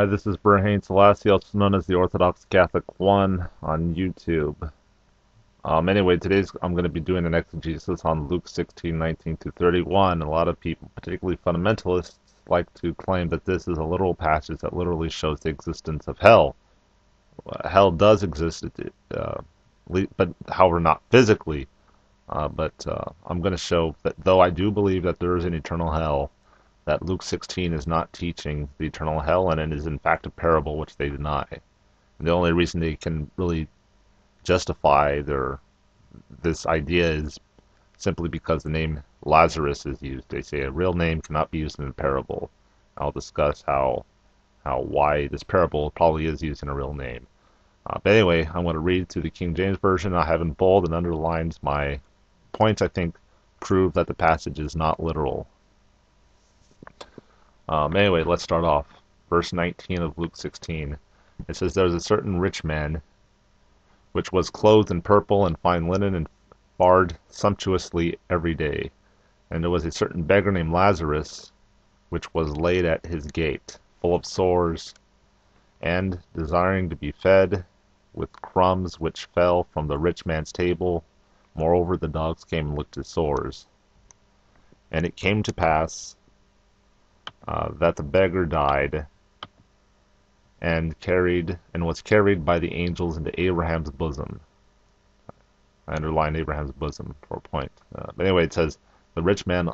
Hi, this is Brahane Selassie, also known as the Orthodox Catholic One on YouTube. Anyway, today's I'm going to be doing an exegesis on Luke 16:19 to 31. A lot of people, particularly fundamentalists, like to claim that this is a literal passage that literally shows the existence of hell. Hell does exist, but however not physically. But I'm going to show that though I do believe that there is an eternal hell, that Luke 16 is not teaching the eternal hell, and it is in fact a parable which they deny. And the only reason they can really justify this idea is simply because the name Lazarus is used. They say a real name cannot be used in a parable. I'll discuss why this parable probably is used in a real name. But anyway, I'm going to read through the King James Version. I have in bold and underlined my points I think prove that the passage is not literal. Anyway, let's start off. Verse 19 of Luke 16. It says, "There was a certain rich man, which was clothed in purple and fine linen, and fared sumptuously every day. And there was a certain beggar named Lazarus, which was laid at his gate, full of sores, and desiring to be fed with crumbs which fell from the rich man's table. Moreover, the dogs came and licked his sores. And it came to pass that the beggar died, and was carried by the angels into Abraham's bosom." I underline Abraham's bosom for a point. But anyway, it says, "The rich man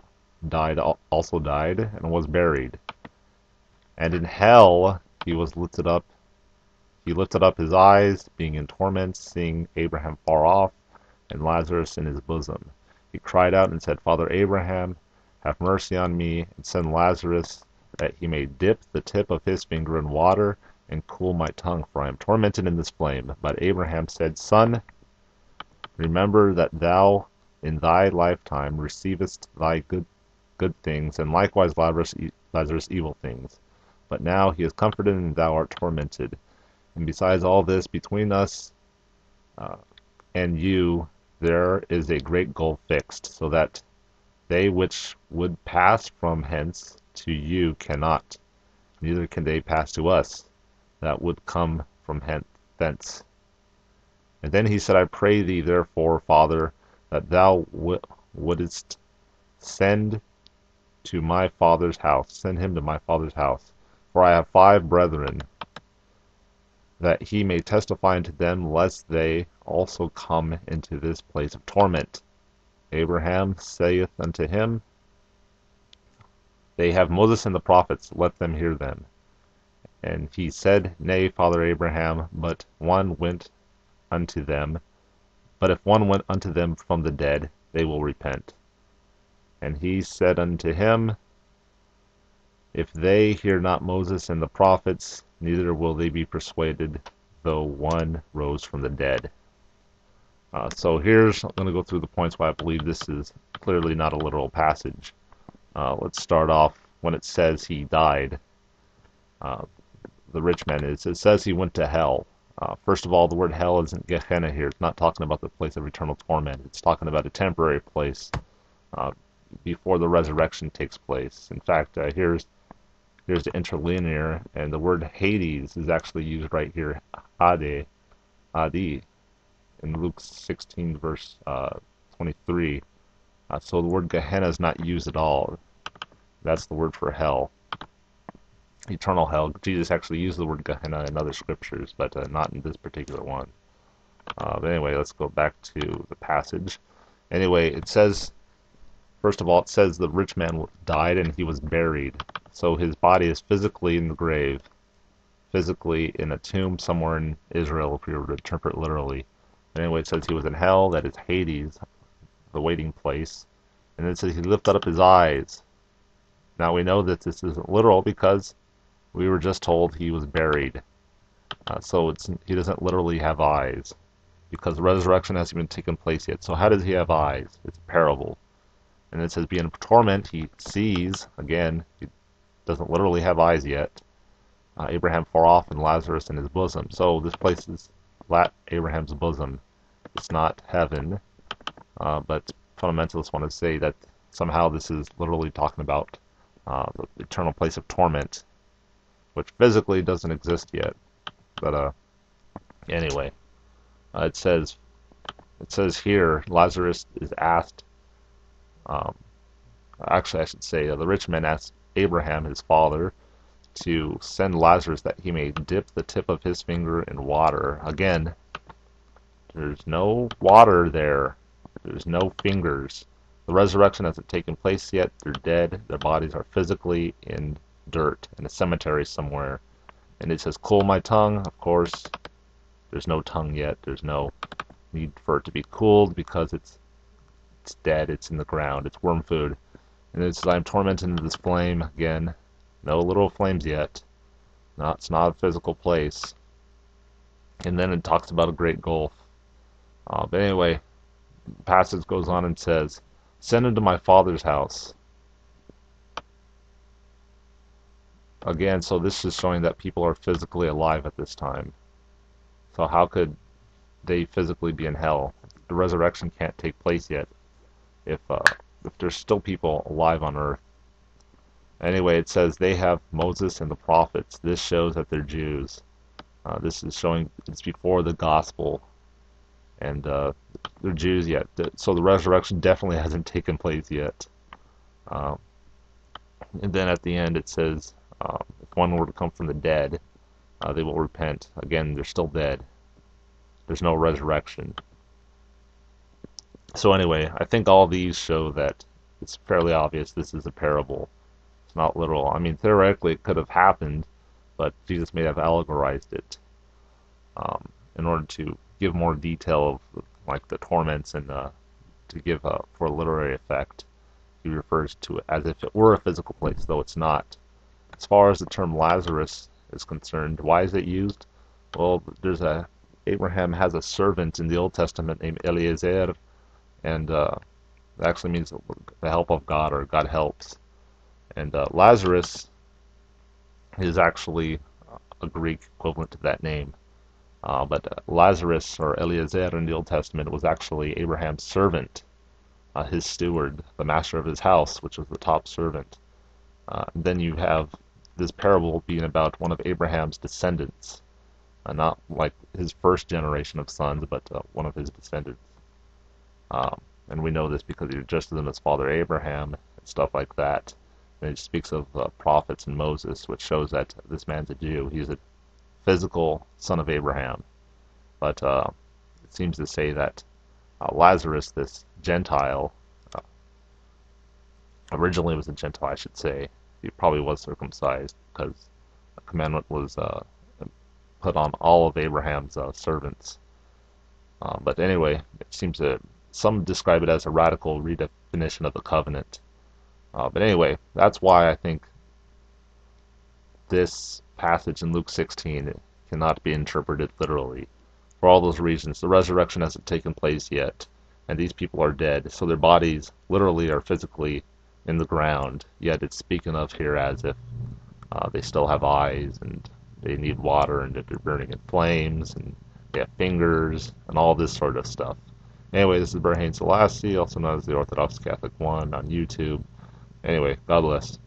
also died, and was buried. And in hell he was lifted up. He lifted up his eyes, being in torment, seeing Abraham far off, and Lazarus in his bosom. He cried out and said, Father Abraham, have mercy on me, and send Lazarus, that he may dip the tip of his finger in water, and cool my tongue, for I am tormented in this flame. But Abraham said, Son, remember that thou in thy lifetime receivest thy good things, and likewise Lazarus evil things. But now he is comforted, and thou art tormented. And besides all this, between us and you there is a great gulf fixed, so that they which would pass from hence to you cannot, neither can they pass to us that would come from thence. And then he said, I pray thee therefore, Father, that thou wouldest send him to my father's house, for I have 5 brethren, that he may testify unto them, lest they also come into this place of torment. Abraham saith unto him, They have Moses and the prophets, let them hear them. And he said, Nay, Father Abraham, but if one went unto them from the dead, they will repent. And he said unto him, If they hear not Moses and the prophets, neither will they be persuaded, though one rose from the dead." So I'm going to go through the points why I believe this is clearly not a literal passage. Let's start off when it says he died. The rich man is. It says he went to hell. First of all, the word hell isn't Gehenna here. It's not talking about the place of eternal torment. It's talking about a temporary place before the resurrection takes place. In fact, here's the interlinear, and the word Hades is actually used right here, Adi, in Luke 16, verse 23. So the word Gehenna is not used at all. That's the word for hell, eternal hell. Jesus actually used the word Gehenna in other scriptures, but not in this particular one. But anyway, let's go back to the passage. Anyway, it says, first of all, it says the rich man died and he was buried. So his body is physically in the grave, physically in a tomb somewhere in Israel, if we were to interpret literally. Anyway, it says he was in hell, that is Hades, the waiting place. And then it says he lifted up his eyes. Now we know that this isn't literal because we were just told he was buried. So he doesn't literally have eyes, because the resurrection hasn't even taken place yet. So how does he have eyes? It's a parable. And it says being in torment, he sees, again, he doesn't literally have eyes yet, Abraham far off and Lazarus in his bosom. So this place is Abraham's bosom. It's not heaven, but fundamentalists want to say that somehow this is literally talking about the eternal place of torment. which physically doesn't exist yet. But anyway, it says here Lazarus is asked. Um, Actually, I should say the rich man asked Abraham, his father, to send Lazarus that he may dip the tip of his finger in water. Again, there's no water there. There's no fingers. The resurrection hasn't taken place yet. They're dead. Their bodies are physically in dirt in a cemetery somewhere. And it says, cool my tongue. Of course, there's no tongue yet. There's no need for it to be cooled because it's dead. It's in the ground. It's worm food. And it says, I'm tormented in this flame. Again, no literal flames yet. No, it's not a physical place. And then it talks about a great gulf. But anyway, the passage goes on and says, send him to my father's house. Again, so this is showing that people are physically alive at this time. So how could they physically be in hell? The resurrection can't take place yet if there's still people alive on earth. Anyway, it says they have Moses and the prophets. This shows that they're Jews. This is showing it's before the gospel. And they're Jews yet. So the resurrection definitely hasn't taken place yet. And then at the end it says, if one were to come from the dead, they will repent. Again, they're still dead. There's no resurrection. So anyway, I think all these show that it's fairly obvious this is a parable. It's not literal. I mean, theoretically it could have happened, but Jesus may have allegorized it in order to give more detail of like the torments and to give for a literary effect. He refers to it as if it were a physical place, though it's not. As far as the term Lazarus is concerned, why is it used? Well, Abraham has a servant in the Old Testament named Eliezer, and it actually means the help of God, or God helps. And Lazarus is actually a Greek equivalent to that name. But Lazarus, or Eliezer in the Old Testament, was actually Abraham's servant, his steward, the master of his house, which was the top servant. Then you have this parable being about one of Abraham's descendants, not like his first generation of sons, but one of his descendants. And we know this because he adjusted them as Father Abraham and stuff like that. And it speaks of prophets and Moses, which shows that this man's a Jew. He's a physical son of Abraham. But it seems to say that Lazarus, this Gentile, originally was a Gentile, I should say. He probably was circumcised because a commandment was put on all of Abraham's servants. But anyway, it seems that some describe it as a radical redefinition of the covenant. But anyway, that's why I think this passage in Luke 16 cannot be interpreted literally. For all those reasons, the resurrection hasn't taken place yet, and these people are dead, so their bodies literally are physically in the ground, yet it's speaking of here as if they still have eyes, and they need water, and that they're burning in flames, and they have fingers, and all this sort of stuff. Anyway, this is Berhane Selassie, also known as the Orthodox Catholic One on YouTube. Anyway, God bless.